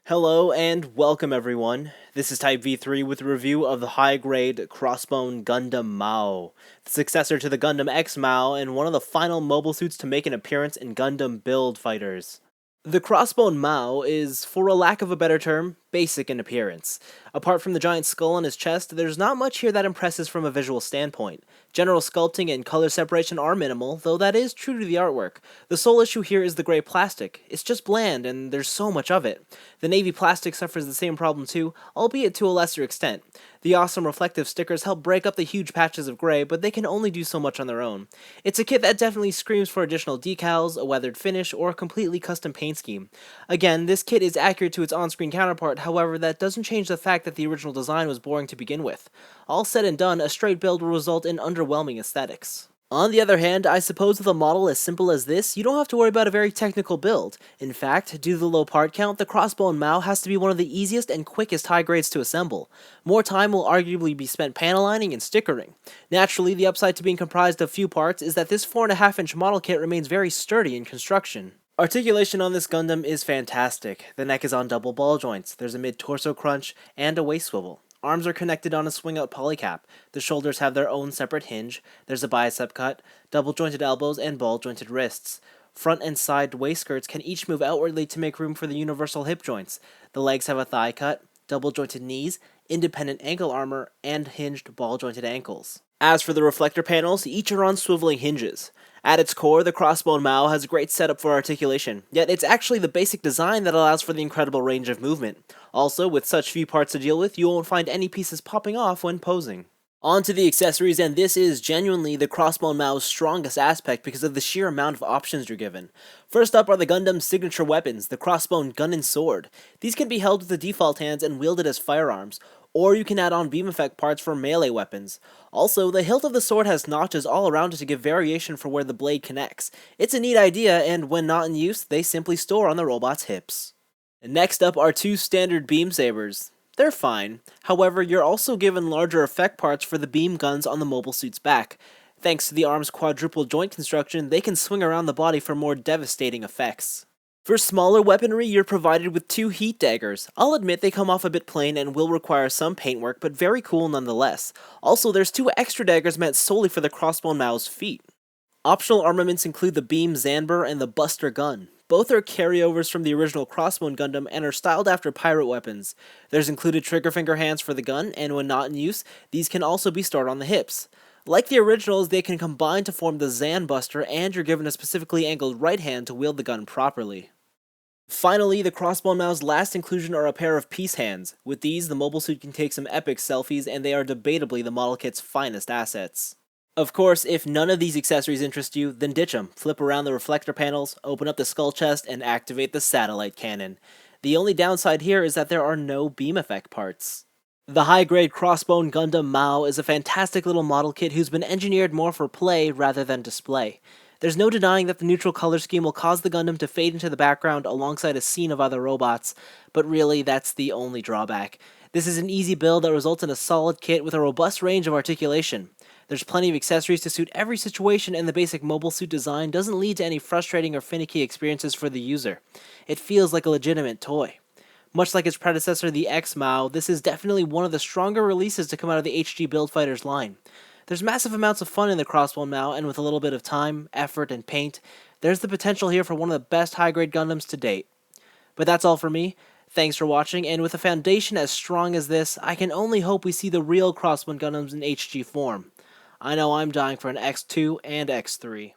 Hello and welcome everyone. This is Type V3 with a review of the high-grade Crossbone Gundam Maoh, the successor to the Gundam X Maoh and one of the final mobile suits to make an appearance in Gundam Build Fighters. The Crossbone Maoh is, for a lack of a better term, basic in appearance. Apart from the giant skull on his chest, there's not much here that impresses from a visual standpoint. General sculpting and color separation are minimal, though that is true to the artwork. The sole issue here is the gray plastic. It's just bland, and there's so much of it. The navy plastic suffers the same problem too, albeit to a lesser extent. The awesome reflective stickers help break up the huge patches of gray, but they can only do so much on their own. It's a kit that definitely screams for additional decals, a weathered finish, or a completely custom paint scheme. Again, this kit is accurate to its on-screen counterpart, however, that doesn't change the fact that the original design was boring to begin with. All said and done, a straight build will result in underwhelming aesthetics. On the other hand, I suppose with a model as simple as this, you don't have to worry about a very technical build. In fact, due to the low part count, the Crossbone Maoh has to be one of the easiest and quickest high grades to assemble. More time will arguably be spent panel lining and stickering. Naturally, the upside to being comprised of few parts is that this 4.5-inch model kit remains very sturdy in construction. Articulation on this Gundam is fantastic. The neck is on double ball joints, there's a mid-torso crunch, and a waist swivel. Arms are connected on a swing-out polycap. The shoulders have their own separate hinge. There's a bicep cut, double-jointed elbows, and ball-jointed wrists. Front and side waist skirts can each move outwardly to make room for the universal hip joints. The legs have a thigh cut, double-jointed knees, independent ankle armor, and hinged ball-jointed ankles. As for the reflector panels, each are on swiveling hinges. At its core, the Crossbone Maoh has a great setup for articulation, yet it's actually the basic design that allows for the incredible range of movement. Also, with such few parts to deal with, you won't find any pieces popping off when posing. On to the accessories, and this is genuinely the Crossbone Maoh's strongest aspect because of the sheer amount of options you're given. First up are the Gundam's signature weapons, the Crossbone Gun and Sword. These can be held with the default hands and wielded as firearms, or you can add on beam effect parts for melee weapons. Also, the hilt of the sword has notches all around it to give variation for where the blade connects. It's a neat idea, and when not in use, they simply store on the robot's hips. Next up are two standard beam sabers. They're fine. However, you're also given larger effect parts for the beam guns on the mobile suit's back. Thanks to the arm's quadruple joint construction, they can swing around the body for more devastating effects. For smaller weaponry, you're provided with two heat daggers. I'll admit they come off a bit plain and will require some paintwork, but very cool nonetheless. Also, there's two extra daggers meant solely for the Crossbone Maoh's feet. Optional armaments include the Beam Zanber and the Buster Gun. Both are carryovers from the original Crossbone Gundam and are styled after pirate weapons. There's included trigger finger hands for the gun, and when not in use, these can also be stored on the hips. Like the originals, they can combine to form the Zan Buster, and you're given a specifically angled right hand to wield the gun properly. Finally, the Crossbone Maoh's last inclusion are a pair of peace hands. With these, the mobile suit can take some epic selfies, and they are debatably the model kit's finest assets. Of course, if none of these accessories interest you, then ditch them. Flip around the reflector panels, open up the skull chest, and activate the satellite cannon. The only downside here is that there are no beam effect parts. The high-grade Crossbone Gundam Maoh is a fantastic little model kit who's been engineered more for play rather than display. There's no denying that the neutral color scheme will cause the Gundam to fade into the background alongside a scene of other robots, but really that's the only drawback. This is an easy build that results in a solid kit with a robust range of articulation. There's plenty of accessories to suit every situation, and the basic mobile suit design doesn't lead to any frustrating or finicky experiences for the user. It feels like a legitimate toy. Much like its predecessor, the X Maoh, this is definitely one of the stronger releases to come out of the HG Build Fighters line. There's massive amounts of fun in the Crossbone Maoh, and with a little bit of time, effort, and paint, there's the potential here for one of the best high-grade Gundams to date. But that's all for me. Thanks for watching, and with a foundation as strong as this, I can only hope we see the real Crossbone Gundams in HG form. I know I'm dying for an X2 and X3.